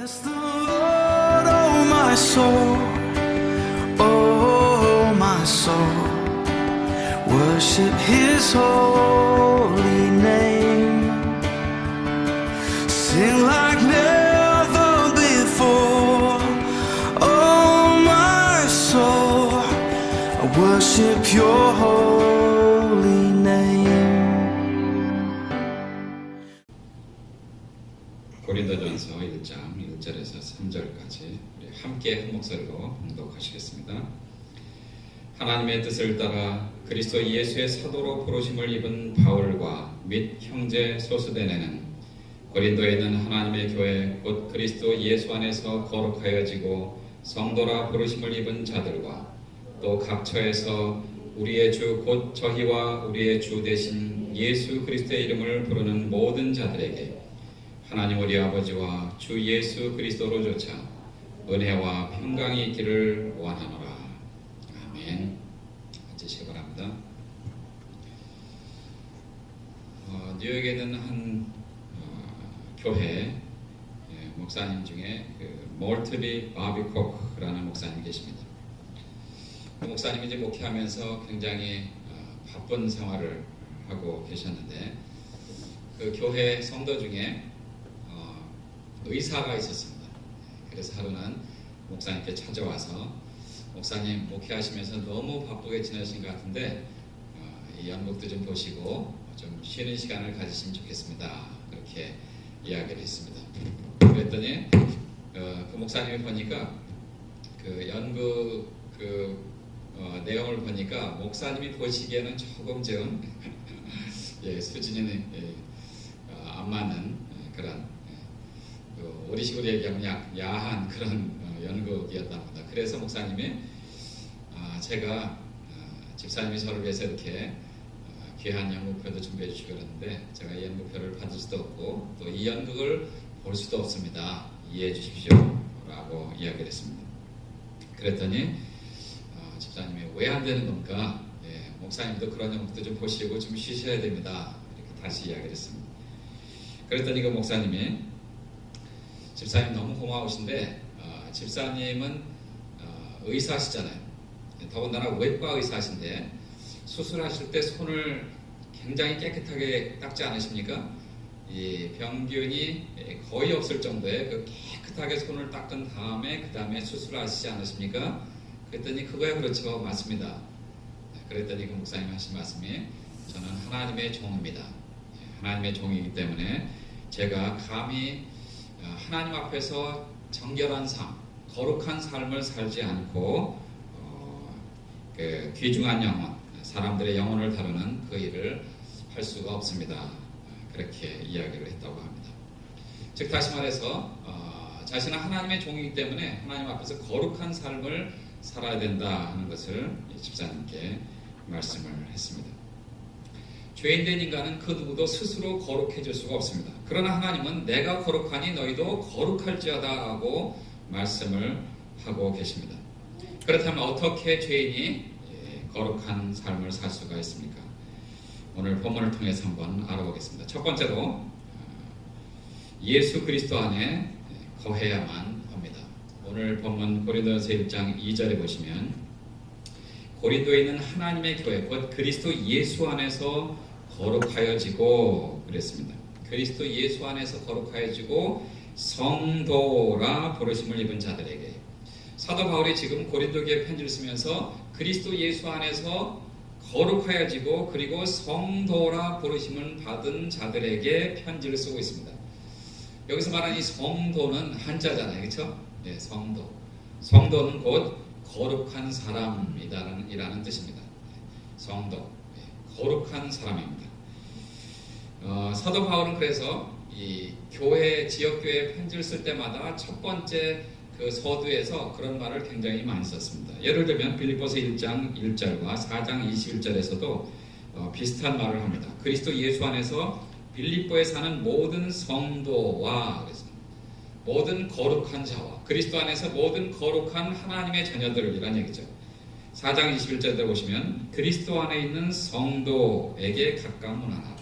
Bless the Lord, oh my soul, oh my soul, worship His holy name. Sing like never before, oh my soul, I worship Your holy name. 고린도전서 1장 1절에서 3절까지 우리 함께 한 목소리로 봉독하시겠습니다. 하나님의 뜻을 따라 그리스도 예수의 사도로 부르심을 입은 바울과 및 형제 소스데네는 고린도에 있는 하나님의 교회 곧 그리스도 예수 안에서 거룩하여지고 성도라 부르심을 입은 자들과 또 각처에서 우리의 주 곧 저희와 우리의 주 되신 예수 그리스도의 이름을 부르는 모든 자들에게 하나님 우리 아버지와 주 예수 그리스도로조차 은혜와 평강이 있기를 원하노라. 아멘. 앉으시기 바랍니다. 뉴욕에 있는 한 교회 목사님 중에 몰트리 바비콕라는 목사님 계십니다. 그 목사님이 이제 목회하면서 굉장히 바쁜 생활을 하고 계셨는데 그 교회 성도 중에 의사가 있었습니다. 그래서 하루는 목사님께 찾아와서 목사님 목회하시면서 너무 바쁘게 지내신 것 같은데 이 연극도 좀 보시고 좀 쉬는 시간을 가지시면 좋겠습니다. 그렇게 이야기를 했습니다. 그랬더니 그 목사님이 보니까 그 연극 내용을 보니까 목사님이 보시기에는 조금 좀 수준이 안 맞는 그런 우리식으로 얘기하면 야한 그런 연극이었답니다. 그래서 목사님이 제가 집사님이 저를 위해서 이렇게 귀한 연극표도 준비해 주시고 그러는데 제가 이 연극표를 받을 수도 없고 또 이 연극을 볼 수도 없습니다. 이해해 주십시오 라고 이야기를 했습니다. 그랬더니 집사님이 왜 안 되는 겁니까? 목사님도 그런 연극도 좀 보시고 좀 쉬셔야 됩니다. 이렇게 다시 이야기를 했습니다. 그랬더니 그 목사님이 집사님 너무 고마우신데 집사님은 의사시잖아요. 더군다나 외과 의사신데 수술하실 때 손을 굉장히 깨끗하게 닦지 않으십니까? 이 병균이 거의 없을 정도의 그 깨끗하게 손을 닦은 다음에 그 다음에 수술하시지 않으십니까? 그랬더니 그거야 그렇죠. 맞습니다. 그랬더니 그 목사님 하신 말씀이 저는 하나님의 종입니다. 하나님의 종이기 때문에 제가 감히 하나님 앞에서 정결한 삶, 거룩한 삶을 살지 않고 그 귀중한 영혼, 사람들의 영혼을 다루는 그 일을 할 수가 없습니다. 그렇게 이야기를 했다고 합니다. 즉 다시 말해서 자신은 하나님의 종이기 때문에 하나님 앞에서 거룩한 삶을 살아야 된다 하는 것을 집사님께 말씀을 했습니다. 죄인된 인간은 그 누구도 스스로 거룩해질 수가 없습니다. 그러나 하나님은 내가 거룩하니 너희도 거룩할지어다 라고 말씀을 하고 계십니다. 그렇다면 어떻게 죄인이 거룩한 삶을 살 수가 있습니까? 오늘 본문을 통해서 한번 알아보겠습니다. 첫 번째로 예수 그리스도 안에 거해야만 합니다. 오늘 본문 고린도전서 1장 2절에 보시면 고린도에 있는 하나님의 교회 곧 그리스도 예수 안에서 거룩하여지고 그랬습니다. 그리스도 예수 안에서 거룩하여지고 성도라 부르심을 입은 자들에게 사도 바울이 지금 고린도 교회에 편지를 쓰면서 그리스도 예수 안에서 거룩하여지고 그리고 성도라 부르심을 받은 자들에게 편지를 쓰고 있습니다. 여기서 말하는 이 성도는 한자잖아요. 그렇죠? 네, 성도. 성도는 곧 거룩한 사람이라는 뜻입니다. 성도. 거룩한 사람입니다. 사도 바울은 그래서 이 교회, 지역교회 편지를 쓸 때마다 첫 번째 그 서두에서 그런 말을 굉장히 많이 썼습니다. 예를 들면 빌립보서 1장 1절과 4장 21절에서도 비슷한 말을 합니다. 그리스도 예수 안에서 빌립보에 사는 모든 성도와 모든 거룩한 자와 그리스도 안에서 모든 거룩한 하나님의 자녀들이란 얘기죠. 4장 21절에 보시면 그리스도 안에 있는 성도에게 각각 문안하라.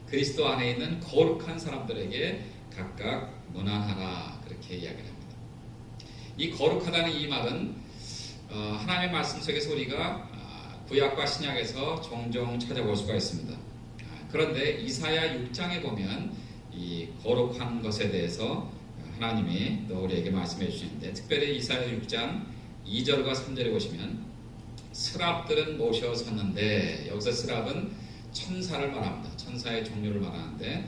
그리스도 안에 있는 거룩한 사람들에게 각각 문안하라. 그렇게 이야기를 합니다. 이 거룩하다는 이 말은 하나님의 말씀 속에서 우리가 구약과 신약에서 종종 찾아볼 수가 있습니다. 그런데 이사야 6장에 보면 이 거룩한 것에 대해서 하나님이 또 우리에게 말씀해 주시는데, 특별히 이사야 6장 2절과 3절에 보시면 스랍들은 모셔 섰는데, 여기서 스랍은 천사를 말합니다. 천사의 종류를 말하는데,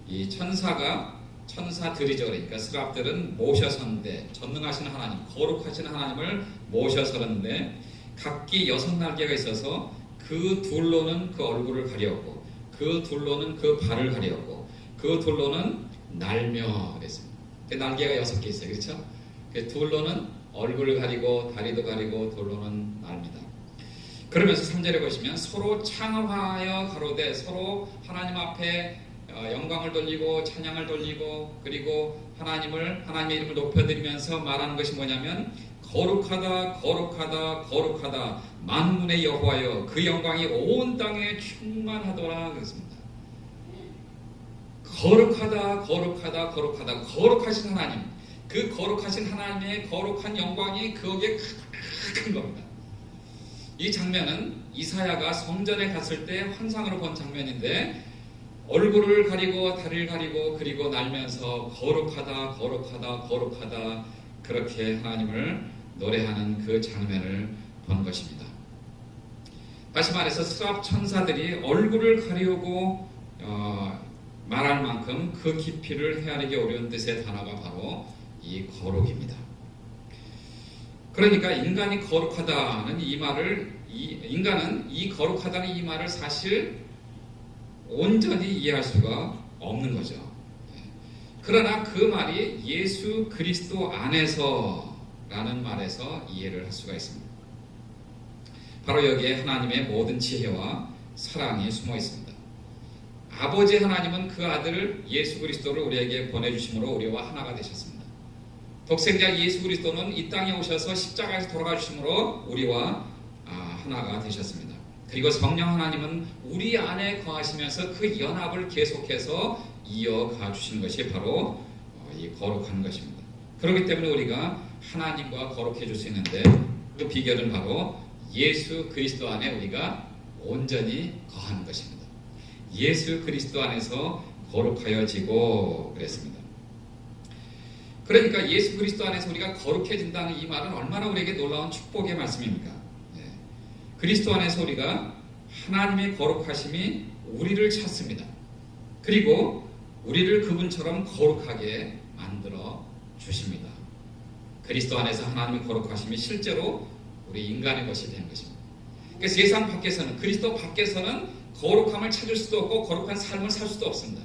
이 천사들이죠. 그러니까 스랍들은 모셔 섰는데, 전능하신 하나님, 거룩하신 하나님을 모셔 섰는데, 각기 6날개가 있어서 그 둘로는 그 얼굴을 가리었고, 그 둘로는 그 발을 가리었고, 그 둘로는 날며 그랬습니다. 그 날개가 6개 있어요. 그렇죠? 그 둘로는 얼굴을 가리고 다리도 가리고 둘로는 날입니다. 그러면서 3절에 보시면 서로 창하여 가로되, 서로 하나님 앞에 영광을 돌리고 찬양을 돌리고, 그리고 하나님의 이름을 높여드리면서 말하는 것이 뭐냐면, 거룩하다 거룩하다 거룩하다 만군의 여호와여, 그 영광이 온 땅에 충만하더라 그랬습니다. 거룩하다 거룩하다 거룩하다, 거룩하신 하나님, 그 거룩하신 하나님의 거룩한 영광이 거기에 큰 겁니다. 이 장면은 이사야가 성전에 갔을 때 환상으로 본 장면인데, 얼굴을 가리고 다리를 가리고 그리고 날면서 거룩하다 거룩하다 거룩하다 그렇게 하나님을 노래하는 그 장면을 본 것입니다. 다시 말해서 스랍 천사들이 얼굴을 가리우고 말할 만큼 그 깊이를 헤아리기 어려운 뜻의 단어가 바로 이 거룩입니다. 그러니까 인간이 거룩하다는 이 말을, 인간은 이 거룩하다는 이 말을 사실 온전히 이해할 수가 없는 거죠. 그러나 그 말이 예수 그리스도 안에서 라는 말에서 이해를 할 수가 있습니다. 바로 여기에 하나님의 모든 지혜와 사랑이 숨어 있습니다. 아버지 하나님은 그 아들 예수 그리스도를 우리에게 보내주심으로 우리와 하나가 되셨습니다. 독생자 예수 그리스도는 이 땅에 오셔서 십자가에서 돌아가 주심으로 우리와 하나가 되셨습니다. 그리고 성령 하나님은 우리 안에 거하시면서 그 연합을 계속해서 이어가 주시는 것이 바로 이 거룩한 것입니다. 그렇기 때문에 우리가 하나님과 거룩해질 수 있는데, 그 비결은 바로 예수 그리스도 안에 우리가 온전히 거하는 것입니다. 예수 그리스도 안에서 거룩하여지고 그랬습니다. 그러니까 예수 그리스도 안에서 우리가 거룩해진다는 이 말은 얼마나 우리에게 놀라운 축복의 말씀입니까? 그리스도 안에서 우리가 하나님의 거룩하심이 우리를 찾습니다. 그리고 우리를 그분처럼 거룩하게 만들어 주십니다. 그리스도 안에서 하나님의 거룩하심이 실제로 우리 인간의 것이 되는 것입니다. 그러니까 세상 밖에서는, 그리스도 밖에서는 거룩함을 찾을 수도 없고 거룩한 삶을 살 수도 없습니다.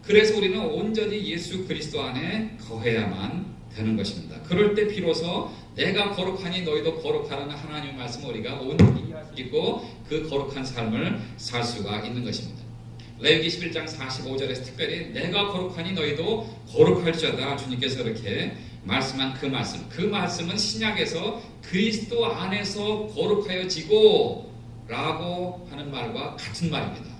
그래서 우리는 온전히 예수 그리스도 안에 거해야만 되는 것입니다. 그럴 때 비로소 내가 거룩하니 너희도 거룩하라는 하나님의 말씀을 우리가 온전히 이해할 수 있고 그 거룩한 삶을 살 수가 있는 것입니다. 레위기 11장 45절에서 특별히 내가 거룩하니 너희도 거룩할지어다 주님께서 이렇게 말씀한 그 말씀은 신약에서 그리스도 안에서 거룩하여지고 라고 하는 말과 같은 말입니다.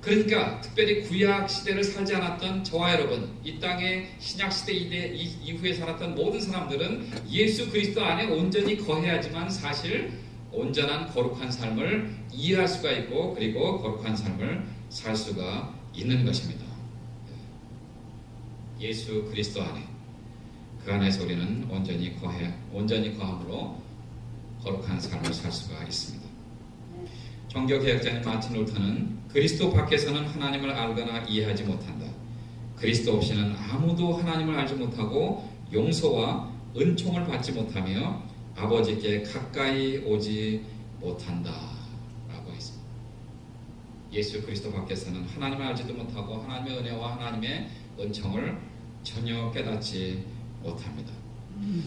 그러니까 특별히 구약 시대를 살지 않았던 저와 여러분, 이 땅의 신약 시대 이후에 살았던 모든 사람들은 예수 그리스도 안에 온전히 거해야지만 사실 온전한 거룩한 삶을 이해할 수가 있고, 그리고 거룩한 삶을 살 수가 있는 것입니다. 예수 그리스도 안에, 그 안에서 우리는 온전히 거함으로 거룩한 삶을 살 수가 있습니다. 종교개혁자인 마틴 루터는 그리스도 밖에서는 하나님을 알거나 이해하지 못한다. 그리스도 없이는 아무도 하나님을 알지 못하고 용서와 은총을 받지 못하며 아버지께 가까이 오지 못한다 라고 했습니다. 예수 그리스도 밖에서는 하나님을 알지도 못하고 하나님의 은혜와 하나님의 은총을 전혀 깨닫지 못합니다.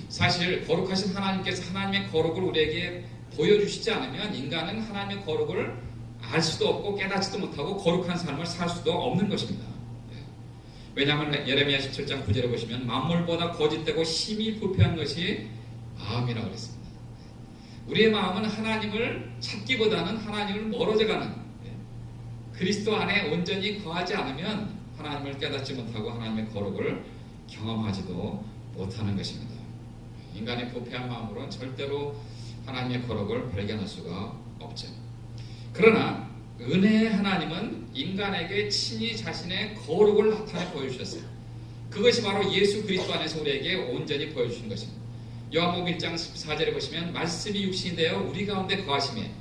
사실 거룩하신 하나님께서 하나님의 거룩을 우리에게 보여주시지 않으면 인간은 하나님의 거룩을 알 수도 없고 깨닫지도 못하고 거룩한 삶을 살 수도 없는 것입니다. 왜냐하면 예레미야 17장 9절에 보시면 만물보다 거짓되고 심히 부패한 것이 마음이라고 그랬습니다. 우리의 마음은 하나님을 찾기보다는 하나님을 멀어져가는, 그리스도 안에 온전히 거하지 않으면 하나님을 깨닫지 못하고 하나님의 거룩을 경험하지도 못하는 것입니다. 인간의 부패한 마음으로는 절대로 하나님의 거룩을 발견할 수가 없죠. 그러나 은혜의 하나님은 인간에게 친히 자신의 거룩을 나타내 보여주셨어요. 그것이 바로 예수 그리스도 안에서 우리에게 온전히 보여주신 것입니다. 요한복음 1장 14절에 보시면 말씀이 육신이 되어 우리 가운데 거하심에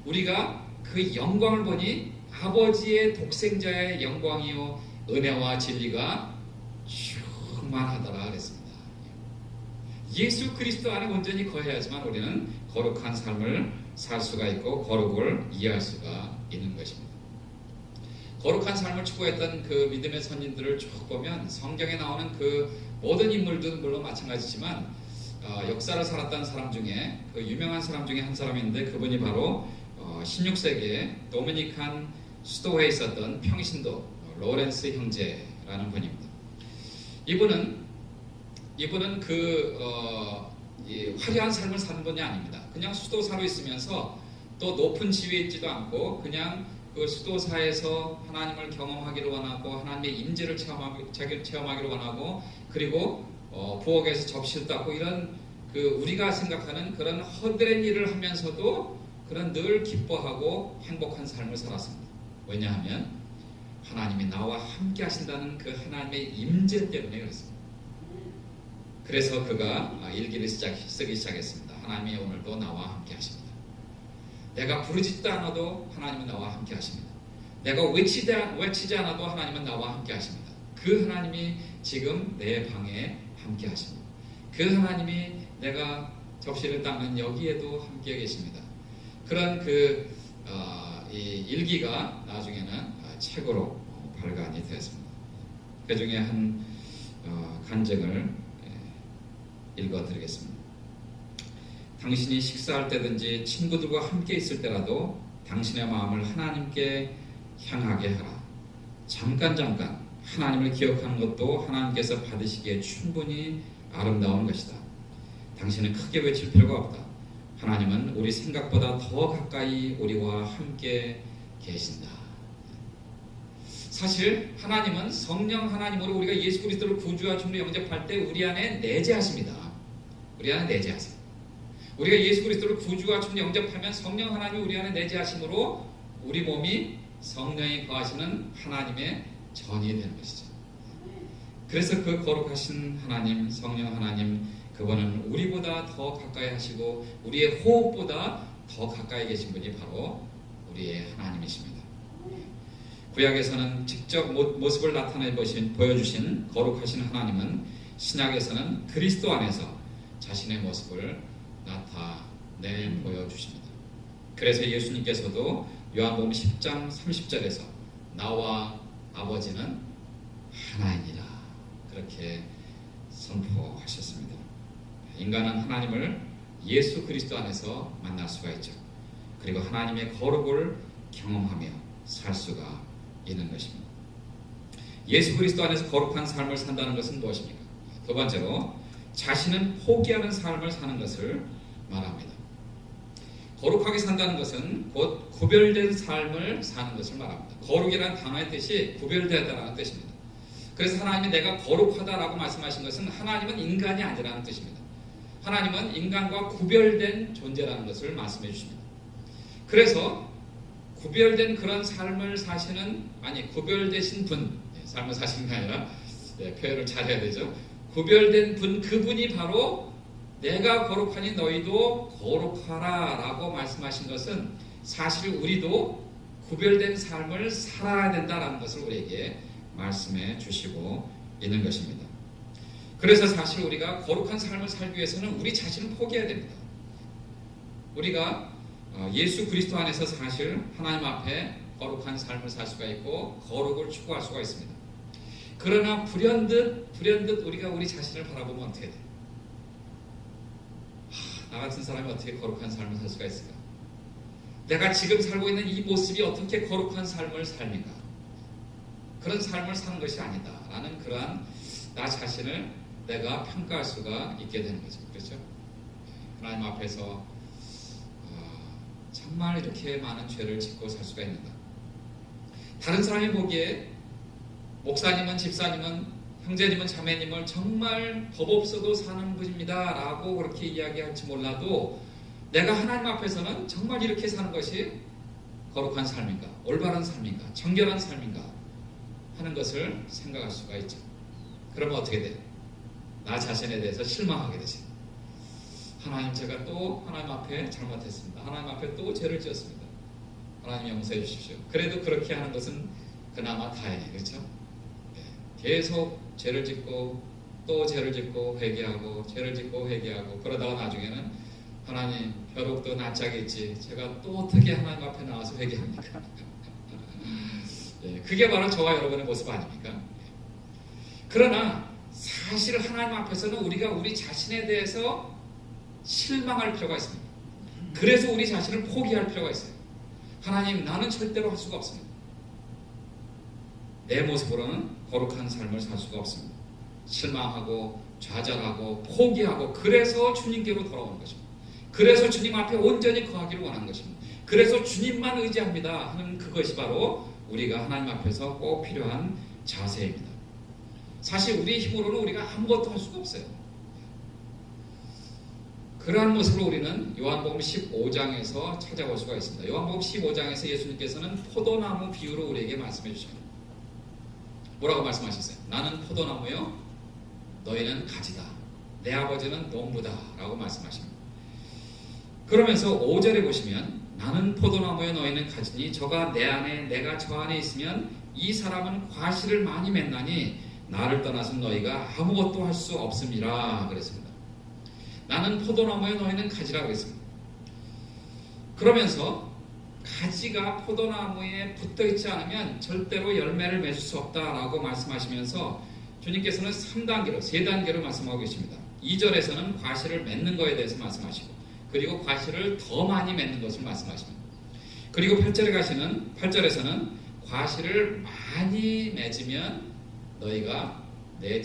우리가 그 영광을 보니 아버지의 독생자의 영광이요 은혜와 진리가 충만하더라 그랬습니다. 예수 그리스도 안에 온전히 거해야지만 우리는 거룩한 삶을 살 수가 있고 거룩을 이해할 수가 있는 것입니다. 거룩한 삶을 추구했던 그 믿음의 선진들을 쭉 보면 성경에 나오는 그 모든 인물들은 물론 마찬가지지만 역사를 살았던 사람 중에 그 유명한 사람 중에 한 사람인데 그분이 바로 16세기에 도미니칸 수도회에 있었던 평신도 로렌스 형제라는 분입니다. 이분은 이 화려한 삶을 사는 분이 아닙니다. 그냥 수도사로 있으면서 또 높은 지위에 있지도 않고 그냥 그 수도사에서 하나님을 경험하기를 원하고 하나님의 임재를 체험하기를 원하고 그리고 부엌에서 접시를 닦고 이런 그 우리가 생각하는 그런 헛된 일을 하면서도 그런 늘 기뻐하고 행복한 삶을 살았습니다. 왜냐하면 하나님이 나와 함께 하신다는 그 하나님의 임재 때문에 그렇습니다. 그래서 그가 일기를 쓰기 시작했습니다. 하나님이 오늘도 나와 함께 하십니다. 내가 부르짖지도 않아도 하나님은 나와 함께 하십니다. 내가 외치지 않아도 하나님은 나와 함께 하십니다. 그 하나님이 지금 내 방에 함께 하십니다. 그 하나님이 내가 접시를 닦는 여기에도 함께 계십니다. 그런 이 일기가 나중에는 책으로 발간이 되었습니다. 그 중에 한 간증을 읽어드리겠습니다. 당신이 식사할 때든지 친구들과 함께 있을 때라도 당신의 마음을 하나님께 향하게 하라. 잠깐 하나님을 기억하는 것도 하나님께서 받으시기에 충분히 아름다운 것이다. 당신은 크게 외칠 필요가 없다. 하나님은 우리 생각보다 더 가까이 우리와 함께 계신다. 사실 하나님은 성령 하나님으로 우리가 예수 그리스도를 구주와 주로 영접할 때 우리 안에 내재하십니다. 우리 안에 내재하세요. 우리가 예수 그리스도를 구주와 주로 영접하면 성령 하나님이 우리 안에 내재하심으로 우리 몸이 성령이 거하시는 하나님의 전이 되는 것이죠. 그래서 그 거룩하신 하나님, 성령 하나님, 그분은 우리보다 더 가까이 하시고 우리의 호흡보다 더 가까이 계신 분이 바로 우리의 하나님이십니다. 구약에서는 직접 모습을 나타내 보여주신 거룩하신 하나님은 신약에서는 그리스도 안에서 자신의 모습을 나타내 보여주십니다. 그래서 예수님께서도 요한복음 10장 30절에서 나와 아버지는 하나이니라 그렇게 선포하셨습니다. 인간은 하나님을 예수 그리스도 안에서 만날 수가 있죠. 그리고 하나님의 거룩을 경험하며 살 수가 있는 것입니다. 예수 그리스도 안에서 거룩한 삶을 산다는 것은 무엇입니까? 두 번째로 자신은 포기하는 삶을 사는 것을 말합니다. 거룩하게 산다는 것은 곧 구별된 삶을 사는 것을 말합니다. 거룩이라는 단어의 뜻이 구별되다라는 뜻입니다. 그래서 하나님이 내가 거룩하다라고 말씀하신 것은 하나님은 인간이 아니라는 뜻입니다. 하나님은 인간과 구별된 존재라는 것을 말씀해 주십니다. 그래서 구별된 그런 삶을 사시는 구별되신 분, 삶을 사시는 게 아니라 표현을 잘해야 되죠. 구별된 분, 그분이 바로 내가 거룩하니 너희도 거룩하라 라고 말씀하신 것은 사실 우리도 구별된 삶을 살아야 된다는 것을 우리에게 말씀해 주시고 있는 것입니다. 그래서 사실 우리가 거룩한 삶을 살기 위해서는 우리 자신을 포기해야 됩니다. 우리가 예수 그리스도 안에서 사실 하나님 앞에 거룩한 삶을 살 수가 있고 거룩을 추구할 수가 있습니다. 그러나 불현듯 우리가 우리 자신을 바라보면 어떻게 돼요? 나 같은 사람이 어떻게 거룩한 삶을 살 수가 있을까? 내가 지금 살고 있는 이 모습이 어떻게 거룩한 삶을 삽니까? 그런 삶을 사는 것이 아니다 라는 그러한 나 자신을 내가 평가할 수가 있게 되는 거죠. 그렇죠? 하나님 앞에서 정말 이렇게 많은 죄를 짓고 살 수가 있는가? 다른 사람이 보기에 목사님은 집사님은 형제님은 자매님을 정말 법 없어도 사는 분입니다 라고 그렇게 이야기할지 몰라도 내가 하나님 앞에서는 정말 이렇게 사는 것이 거룩한 삶인가, 올바른 삶인가, 정결한 삶인가 하는 것을 생각할 수가 있죠. 그러면 어떻게 돼요? 나 자신에 대해서 실망하게 되죠. 하나님, 제가 또 하나님 앞에 잘못했습니다. 하나님 앞에 또 죄를 지었습니다. 하나님 용서해 주십시오. 그래도 그렇게 하는 것은 그나마 다행이에요. 그렇죠? 계속 죄를 짓고 또 죄를 짓고 회개하고 죄를 짓고 회개하고 그러다가 나중에는 하나님 벼룩도 낯짝있지 제가 또 어떻게 하나님 앞에 나와서 회개합니까? 그게 바로 저와 여러분의 모습 아닙니까? 그러나 사실 하나님 앞에서는 우리가 우리 자신에 대해서 실망할 필요가 있습니다. 그래서 우리 자신을 포기할 필요가 있어요. 하나님, 나는 절대로 할 수가 없습니다. 내 모습으로는 거룩한 삶을 살 수가 없습니다. 실망하고 좌절하고 포기하고 그래서 주님께로 돌아오는 것입니다. 그래서 주님 앞에 온전히 거하기를 원하는 것입니다. 그래서 주님만 의지합니다 하는 그것이 바로 우리가 하나님 앞에서 꼭 필요한 자세입니다. 사실 우리의 힘으로는 우리가 아무것도 할 수가 없어요. 그러한 모습으로 우리는 요한복음 15장에서 찾아볼 수가 있습니다. 요한복음 15장에서 예수님께서는 포도나무 비유로 우리에게 말씀해 주십니다. 뭐라고 말씀하셨어요? 나는 포도나무요, 너희는 가지다. 내 아버지는 농부다 라고 말씀하십니다. 그러면서 5절에 보시면 나는 포도나무요, 너희는 가지니 저가 내 안에 내가 저 안에 있으면 이 사람은 과실을 많이 맺나니 나를 떠나서 너희가 아무것도 할 수 없음이라 그랬습니다. 나는 포도나무에 너희는 가지라 그랬습니다. 그러면서 가지가 포도나무에 붙어있지 않으면 절대로 열매를 맺을 수 없다라고 말씀하시면서 주님께서는 3단계로 3단계로 말씀하고 계십니다. 2절에서는 과실을 맺는 것에 대해서 말씀하시고 그리고 과실을 더 많이 맺는 것을 말씀하십니다. 그리고 8절에서는 과실을 많이 맺으면 너희가 내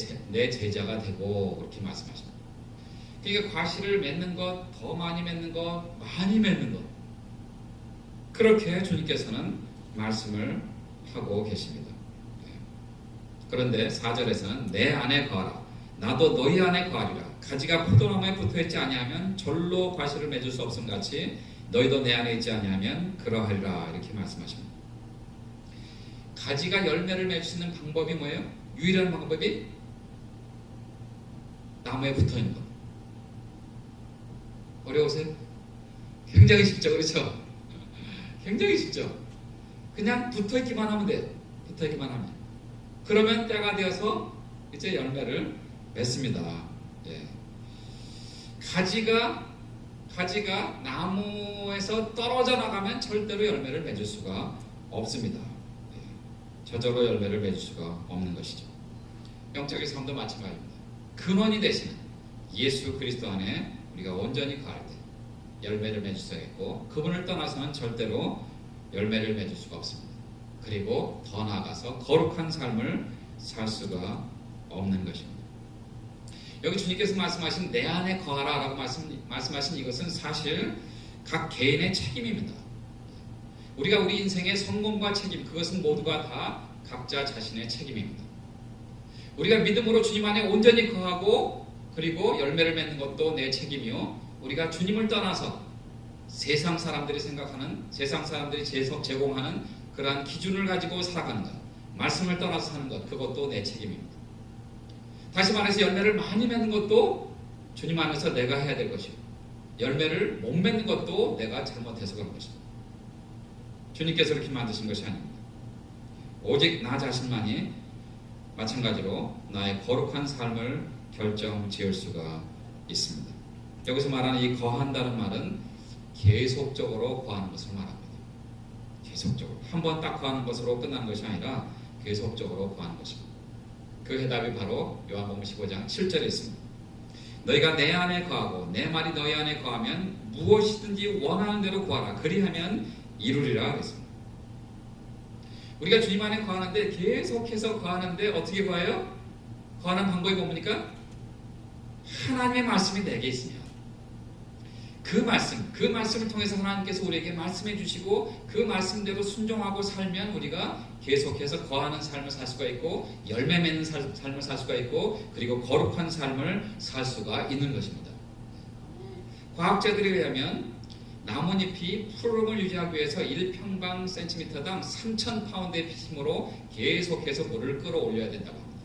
제자가 되고 그렇게 말씀하십니다. 그러니까 과실을 맺는 것, 더 많이 맺는 것, 많이 맺는 것 그렇게 주님께서는 말씀을 하고 계십니다. 그런데 4절에서는 내 안에 거하라 나도 너희 안에 거하리라 가지가 포도나무에 붙어있지 아니하면 절로 과실을 맺을 수 없음 같이 너희도 내 안에 있지 아니하면 그러하리라 이렇게 말씀하십니다. 가지가 열매를 맺을 수 있는 방법이 뭐예요? 유일한 방법이 나무에 붙어있는 것. 어려우세요? 굉장히 쉽죠, 그렇죠? 굉장히 쉽죠. 그냥 붙어있기만 하면 돼요. 붙어있기만 하면. 그러면 때가 되어서 이제 열매를 맺습니다. 예. 가지가 나무에서 떨어져 나가면 절대로 열매를 맺을 수가 없습니다. 예. 저절로 열매를 맺을 수가 없는 것이죠. 영적인 삶도 마찬가지입니다. 근원이 되시는 예수 그리스도 안에 우리가 온전히 거할 때 열매를 맺을 수가 있고 그분을 떠나서는 절대로 열매를 맺을 수가 없습니다. 그리고 더 나아가서 거룩한 삶을 살 수가 없는 것입니다. 여기 주님께서 말씀하신 내 안에 거하라 라고 말씀하신 이것은 사실 각 개인의 책임입니다. 우리가 우리 인생의 성공과 책임 그것은 모두가 다 각자 자신의 책임입니다. 우리가 믿음으로 주님 안에 온전히 거하고 그리고 열매를 맺는 것도 내 책임이요. 우리가 주님을 떠나서 세상 사람들이 생각하는 세상 사람들이 제공하는 그러한 기준을 가지고 살아가는 것 말씀을 떠나서 사는 것 그것도 내 책임입니다. 다시 말해서 열매를 많이 맺는 것도 주님 안에서 내가 해야 될 것이고 열매를 못 맺는 것도 내가 잘못해서 그런 것입니다. 주님께서 그렇게 만드신 것이 아닙니다. 오직 나 자신만이 마찬가지로 나의 거룩한 삶을 결정 지을 수가 있습니다. 여기서 말하는 이 거한다는 말은 계속적으로 거하는 것을 말합니다. 계속적으로 한 번 딱 거하는 것으로 끝나는 것이 아니라 계속적으로 거하는 것입니다. 그 해답이 바로 요한복음 15장 7절에 있습니다. 너희가 내 안에 거하고 내 말이 너희 안에 거하면 무엇이든지 원하는 대로 구하라 그리하면 이루리라 그랬습니다. 우리가 주님 안에 거하는데 계속해서 거하는데 어떻게 거해요? 거하는 방법이 뭡니까? 하나님의 말씀이 내게 있으면 그 말씀을 통해서 하나님께서 우리에게 말씀해 주시고 그 말씀대로 순종하고 살면 우리가 계속해서 거하는 삶을 살 수가 있고 열매 맺는 삶을 살 수가 있고 그리고 거룩한 삶을 살 수가 있는 것입니다. 과학자들에 의하면 나뭇잎이 푸르름을 유지하기 위해서 1평방 센티미터당 3,000파운드의 힘으로 계속해서 물을 끌어올려야 된다고 합니다.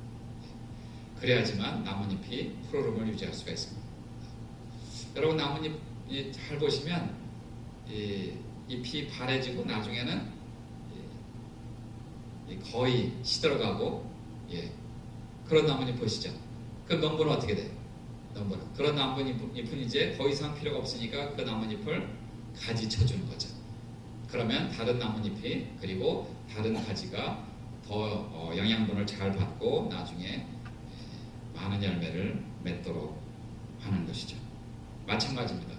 그래야지만 나뭇잎이 푸르름을 유지할 수가 있습니다. 여러분 나뭇잎 잘 보시면 잎이 바래지고 나중에는 거의 시들어가고 그런 나뭇잎 보시죠. 그럼 넘보는 어떻게 돼요? 넘보는 그런 나뭇잎은 이제 더 이상 필요가 없으니까 그 나뭇잎을 가지 쳐주는 거죠. 그러면 다른 나뭇잎이 그리고 다른 가지가 더 영양분을 잘 받고 나중에 많은 열매를 맺도록 하는 것이죠. 마찬가지입니다.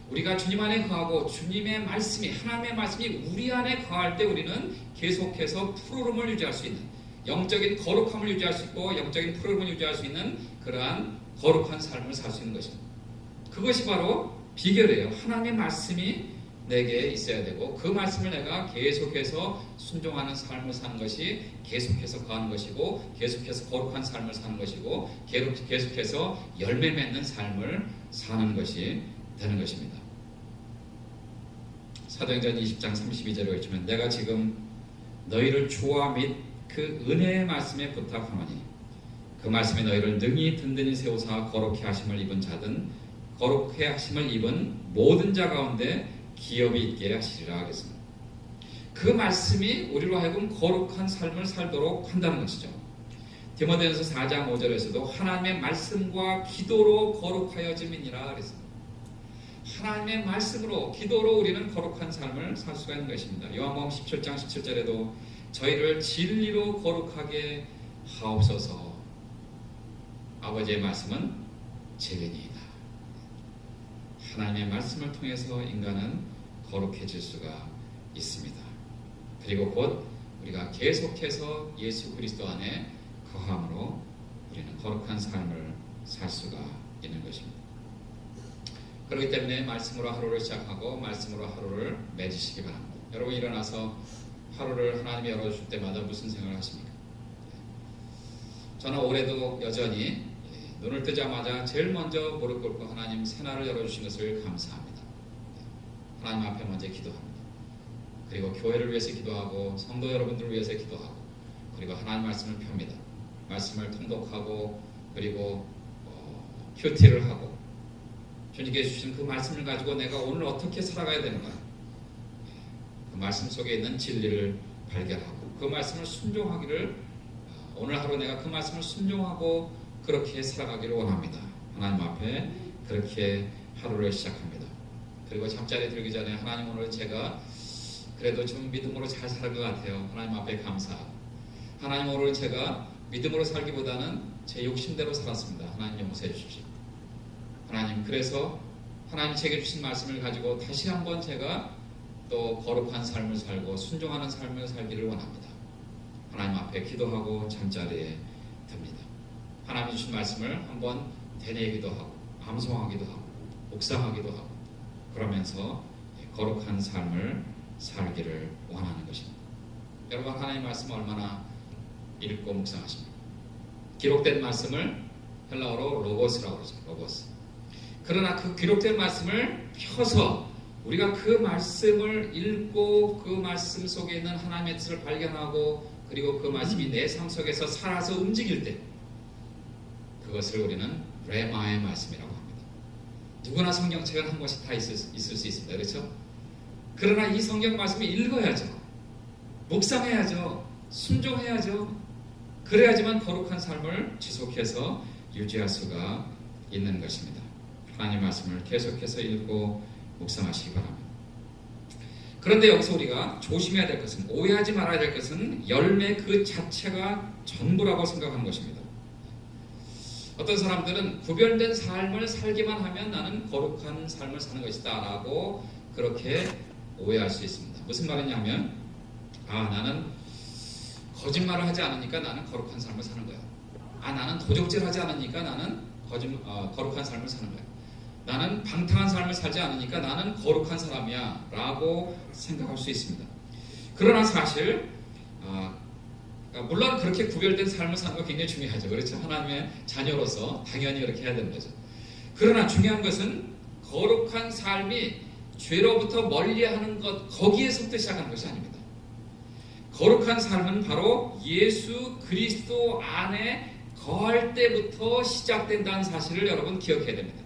우리가 주님 안에 거하고 주님의 말씀이 하나님의 말씀이 우리 안에 거할 때 우리는 계속해서 푸르름을 유지할 수 있는 영적인 거룩함을 유지할 수 있고 영적인 푸르름을 유지할 수 있는 그러한 거룩한 삶을 살 수 있는 것입니다. 그것이 바로 비결이에요. 하나님의 말씀이 내게 있어야 되고 그 말씀을 내가 계속해서 순종하는 삶을 사는 것이 계속해서 거하는 것이고 계속해서 거룩한 삶을 사는 것이고 계속해서 열매 맺는 삶을 사는 것이 되는 것입니다. 사도행전 20장 32절에 보시면 내가 지금 너희를 주와 및 그 은혜의 말씀에 부탁하노니 그 말씀에 너희를 능히 든든히 세우사 거룩해 하심을 입은 자든 거룩해 하심을 입은 모든 자 가운데 기업이 있게 하시리라 하겠습니다. 그 말씀이 우리로 하여금 거룩한 삶을 살도록 한다는 것이죠. 디모데전서 4장 5절에서도 하나님의 말씀과 기도로 거룩하여짐이니라 그랬습니다. 하나님의 말씀으로 기도로 우리는 거룩한 삶을 살 수가 있는 것입니다. 요한복음 17장 17절에도 저희를 진리로 거룩하게 하옵소서. 아버지의 말씀은 진리니이다. 하나님의 말씀을 통해서 인간은 거룩해질 수가 있습니다. 그리고 곧 우리가 계속해서 예수 그리스도 안에 거함으로 우리는 거룩한 삶을 살 수가 있는 것입니다. 그렇기 때문에 말씀으로 하루를 시작하고 말씀으로 하루를 맺으시기 바랍니다. 여러분 일어나서 하루를 하나님이 열어주실 때마다 무슨 생각을 하십니까? 저는 올해도 여전히 눈을 뜨자마자 제일 먼저 무릎 꿇고 하나님 새날을 열어주신 것을 감사합니다. 하나님 앞에 먼저 기도합니다. 그리고 교회를 위해서 기도하고 성도 여러분들을 위해서 기도하고 그리고 하나님 말씀을 펴니다. 말씀을 통독하고 그리고 큐티를 하고 주님께 주신 그 말씀을 가지고 내가 오늘 어떻게 살아가야 되는가 그 말씀 속에 있는 진리를 발견하고 그 말씀을 순종하기를 오늘 하루 내가 그 말씀을 순종하고 그렇게 살아가기를 원합니다. 하나님 앞에 그렇게 하루를 시작합니다. 그리고 잠자리에 들기 전에 하나님 오늘 제가 그래도 좀 믿음으로 잘 살 것 같아요. 하나님 앞에 감사하고 하나님 오늘 제가 믿음으로 살기보다는 제 욕심대로 살았습니다. 하나님 용서해 주십시오. 하나님 그래서 하나님 제게 주신 말씀을 가지고 다시 한번 제가 또 거룩한 삶을 살고 순종하는 삶을 살기를 원합니다. 하나님 앞에 기도하고 잠자리에 듭니다. 하나님 주신 말씀을 한번 되뇌기도 하고 암송하기도 하고 묵상하기도 하고 그러면서 거룩한 삶을 살기를 원하는 것입니다. 여러분 하나님 말씀 얼마나 읽고 묵상하십니까? 기록된 말씀을 헬라어로 로고스라고 그러죠. 로고스. 그러나 그 기록된 말씀을 펴서 우리가 그 말씀을 읽고 그 말씀 속에 있는 하나님의 뜻을 발견하고 그리고 그 말씀이 내 삶 속에서 살아서 움직일 때 그것을 우리는 레마의 말씀이라고 합니다. 누구나 성경책은 한 권씩 다 있을 수 있습니다. 그렇죠? 그러나 이 성경 말씀을 읽어야죠. 묵상해야죠. 순종해야죠. 그래야지만 거룩한 삶을 지속해서 유지할 수가 있는 것입니다. 하나님 말씀을 계속해서 읽고 묵상하시기 바랍니다. 그런데 여기서 우리가 조심해야 될 것은 오해하지 말아야 될 것은 열매 그 자체가 전부라고 생각하는 것입니다. 어떤 사람들은 구별된 삶을 살기만 하면 나는 거룩한 삶을 사는 것이다 라고 그렇게 오해할 수 있습니다. 무슨 말이냐면 나는 거짓말을 하지 않으니까 나는 거룩한 삶을 사는 거야. 나는 도적질 하지 않으니까 나는 거룩한 삶을 사는 거야. 나는 방탕한 삶을 살지 않으니까 나는 거룩한 사람이야 라고 생각할 수 있습니다. 그러나 사실 물론 그렇게 구별된 삶을 사는 거 굉장히 중요하죠. 그렇죠? 하나님의 자녀로서 당연히 그렇게 해야 되는 거죠. 그러나 중요한 것은 거룩한 삶이 죄로부터 멀리하는 것, 거기에서부터 시작하는 것이 아닙니다. 거룩한 삶은 바로 예수 그리스도 안에 거할 때부터 시작된다는 사실을 여러분 기억해야 됩니다.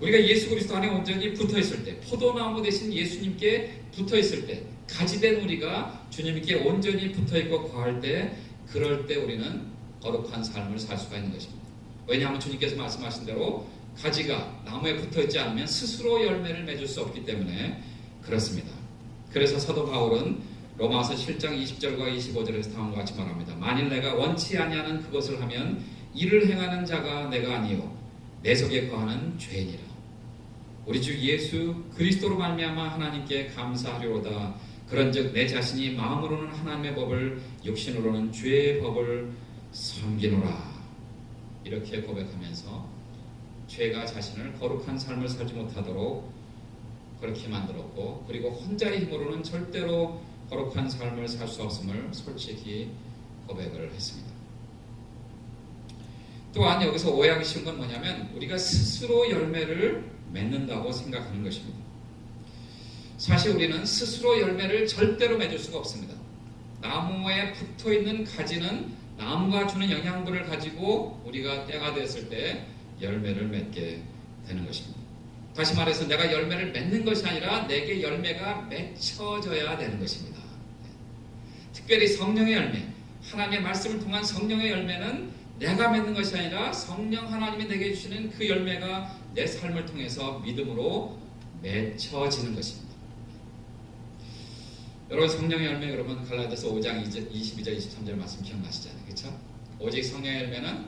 우리가 예수 그리스도 안에 온전히 붙어 있을 때, 포도나무 대신 예수님께 붙어 있을 때, 가지된 우리가 주님께 온전히 붙어 있고 거할 때, 그럴 때 우리는 거룩한 삶을 살 수가 있는 것입니다. 왜냐하면 주님께서 말씀하신 대로 가지가 나무에 붙어 있지 않으면 스스로 열매를 맺을 수 없기 때문에 그렇습니다. 그래서 사도 바울은 로마서 7장 20절과 25절에서 다음과 같이 말합니다. 만일 내가 원치 아니하는 그것을 하면 이를 행하는 자가 내가 아니요 내 속에 거하는 죄니라. 우리 주 예수 그리스도로 말미암아 하나님께 감사하리로다. 그런즉 내 자신이 마음으로는 하나님의 법을, 육신으로는 죄의 법을 섬기노라. 이렇게 고백하면서 죄가 자신을 거룩한 삶을 살지 못하도록 그렇게 만들었고, 그리고 혼자의 힘으로는 절대로 거룩한 삶을 살 수 없음을 솔직히 고백을 했습니다. 또한 여기서 오해하기 쉬운 건 뭐냐면 우리가 스스로 열매를 맺는다고 생각하는 것입니다. 사실 우리는 스스로 열매를 절대로 맺을 수가 없습니다. 나무에 붙어있는 가지는 나무가 주는 영양분을 가지고 우리가 때가 됐을 때 열매를 맺게 되는 것입니다. 다시 말해서 내가 열매를 맺는 것이 아니라 내게 열매가 맺혀져야 되는 것입니다. 특별히 성령의 열매, 하나님의 말씀을 통한 성령의 열매는 내가 맺는 것이 아니라 성령 하나님이 내게 주시는 그 열매가 내 삶을 통해서 믿음으로 맺혀지는 것입니다. 여러분 성령의 열매, 여러분 갈라디아서 5장 22절 23절 말씀 기억나시잖아요. 그렇죠? 오직 성령의 열매는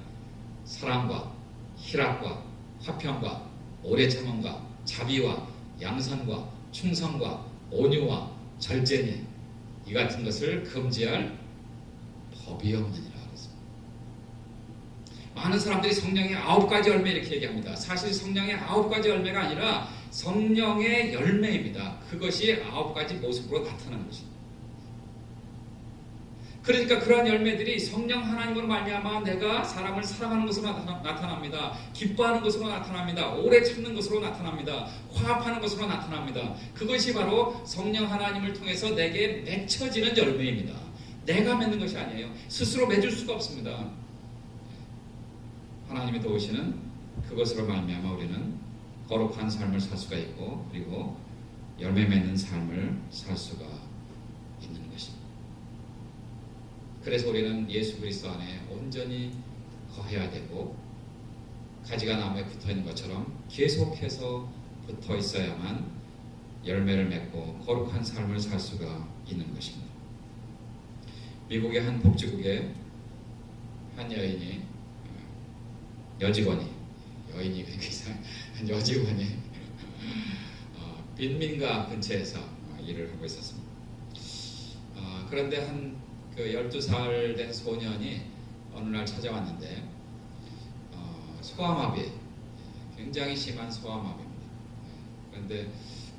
사랑과 희락과 화평과 오래 참음과 자비와 양선과 충성과 온유와 절제니 이 같은 것을 금지할 법이 없느니라. 많은 사람들이 성령의 9가지 열매 이렇게 얘기합니다. 사실 성령의 9가지 열매가 아니라 성령의 열매입니다. 그것이 9가지 모습으로 나타나는 것입니다. 그러니까 그러한 열매들이 성령 하나님으로 말미암아 내가 사람을 사랑하는 것으로 나타납니다. 기뻐하는 것으로 나타납니다. 오래 참는 것으로 나타납니다. 화합하는 것으로 나타납니다. 그것이 바로 성령 하나님을 통해서 내게 맺혀지는 열매입니다. 내가 맺는 것이 아니에요. 스스로 맺을 수가 없습니다. 하나님이 도우시는 그것으로 말미암아 우리는 거룩한 삶을 살 수가 있고, 그리고 열매 맺는 삶을 살 수가 있는 것입니다. 그래서 우리는 예수 그리스도 안에 온전히 거해야 되고, 가지가 나무에 붙어 있는 것처럼 계속해서 붙어 있어야만 열매를 맺고 거룩한 삶을 살 수가 있는 것입니다. 미국의 한 복지국에 한 여직원이 빈민가 근처에서 일을 하고 있었습니다. 그런데 한 12살 된 소년이 어느 날 찾아왔는데 소아마비, 굉장히 심한 소아마비입니다. 그런데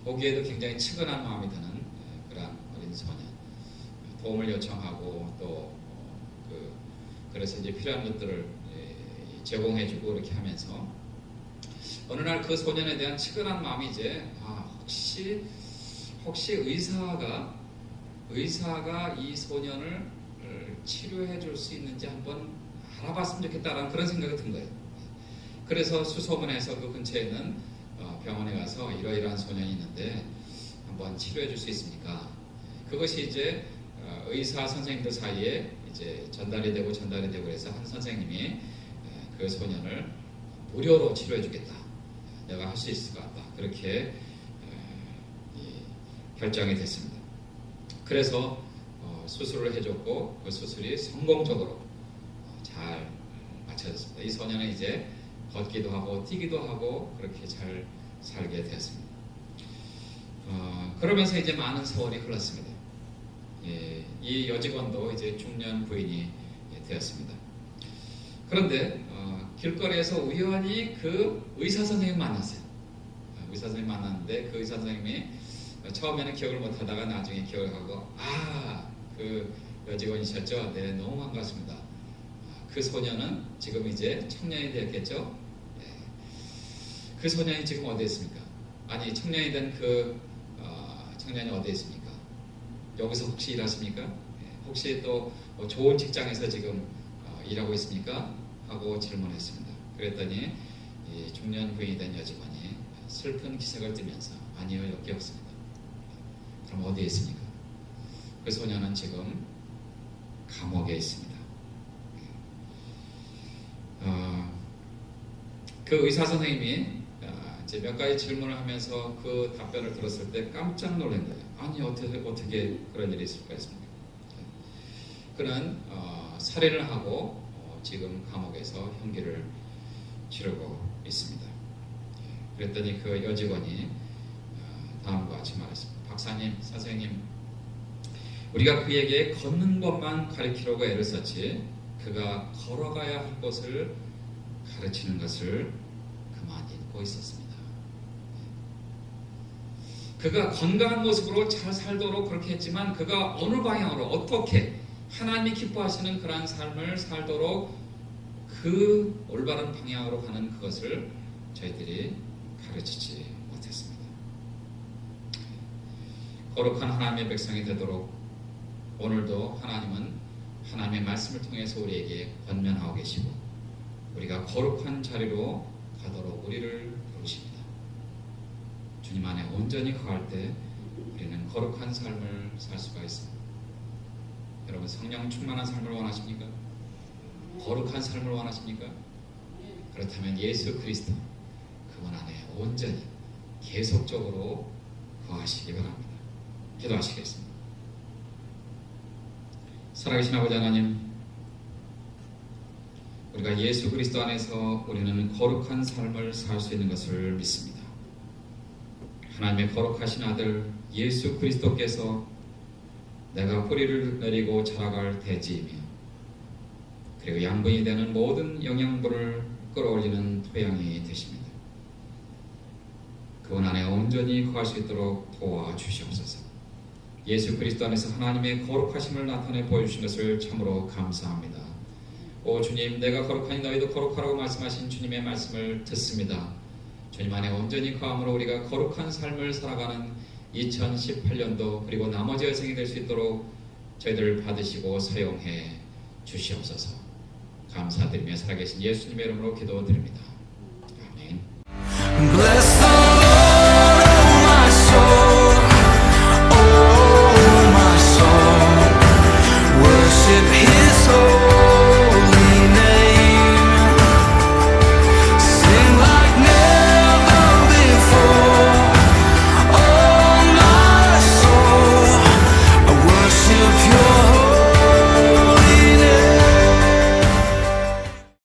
보기에도 굉장히 측은한 마음이 드는 그런 어린 소년, 도움을 요청하고 또 그래서 이제 필요한 것들을 제공해주고 이렇게 하면서 어느 날 그 소년에 대한 측은한 마음이 이제 혹시 의사가 이 소년을 치료해 줄 수 있는지 한번 알아봤으면 좋겠다라는 그런 생각이 든 거예요. 그래서 수소문해서 그 근처에 있는 병원에 가서 이러이러한 소년이 있는데 한번 치료해 줄 수 있습니까? 그것이 이제 의사 선생님들 사이에 이제 전달이 되고 그래서 한 선생님이 그 소년을 무료로 치료해 주겠다. 내가 할 수 있을 것 같다. 그렇게 결정이 됐습니다. 그래서 수술을 해줬고 그 수술이 성공적으로 잘 마쳐졌습니다. 이 소년은 이제 걷기도 하고 뛰기도 하고 그렇게 잘 살게 되었습니다. 그러면서 이제 많은 세월이 흘렀습니다. 이 여직원도 이제 중년 부인이 되었습니다. 그런데 길거리에서 우연히 그 의사 선생님 만났어요. 의사 선생님 만났는데 그 의사 선생님이 처음에는 기억을 못하다가 나중에 기억을 하고 그 여직원이셨죠? 네, 너무 반갑습니다. 그 소녀는 지금 이제 청년이 되었겠죠? 네. 그 소년이 지금 어디에 있습니까? 아니, 청년이 된 그 청년이 어디에 있습니까? 여기서 혹시 일하십니까? 네. 혹시 또 좋은 직장에서 지금 일하고 있습니까? 하고 질문했습니다. 그랬더니 이 중년 부인이 된 여직원이 슬픈 기색을 띠면서 아니요, 여기 없습니다. 그럼 어디에 있습니까? 그 소녀는 지금 감옥에 있습니다. 그 의사 선생님이 이제 몇 가지 질문을 하면서 그 답변을 들었을 때 깜짝 놀란 거예요. 아니, 어떻게 그런 일이 있을까 했습니까? 그는 살인을 하고 지금 감옥에서 형기를 치르고 있습니다. 그랬더니 그 여직원이 다음과 같이 말했습니다. 박사님, 선생님, 우리가 그에게 걷는 법만 가르치려고 애를 썼지 그가 걸어가야 할 곳을 가르치는 것을 그만 잊고 있었습니다. 그가 건강한 모습으로 잘 살도록 그렇게 했지만 그가 어느 방향으로 어떻게 하나님이 기뻐하시는 그러한 삶을 살도록 그 올바른 방향으로 가는 그것을 저희들이 가르치지 못했습니다. 거룩한 하나님의 백성이 되도록 오늘도 하나님은 하나님의 말씀을 통해서 우리에게 권면하고 계시고 우리가 거룩한 자리로 가도록 우리를 부르십니다. 주님 안에 온전히 거할 때 우리는 거룩한 삶을 살 수가 있습니다. 여러분, 성령 충만한 삶을 원하십니까? 거룩한 삶을 원하십니까? 그렇다면 예수 그리스도 그분 안에 온전히 계속적으로 거하시기 바랍니다. 기도하시겠습니다. 살아계신 아버지 하나님, 우리가 예수 그리스도 안에서 우리는 거룩한 삶을 살 수 있는 것을 믿습니다. 하나님의 거룩하신 아들 예수 그리스도께서 내가 뿌리를 내리고 자라갈 대지이며 그리고 양분이 되는 모든 영양분을 끌어올리는 토양이 되십니다. 그분 안에 온전히 거할 수 있도록 도와주시옵소서. 예수 그리스도 안에서 하나님의 거룩하심을 나타내 보여주신 것을 참으로 감사합니다. 오 주님, 내가 거룩하니 너희도 거룩하라고 말씀하신 주님의 말씀을 듣습니다. 주님 안에 온전히 거함으로 우리가 거룩한 삶을 살아가는 2018년도 그리고 나머지 여생이 될 수 있도록 저희들을 받으시고 사용해 주시옵소서. 감사드리며 살아계신 예수님의 이름으로 기도드립니다.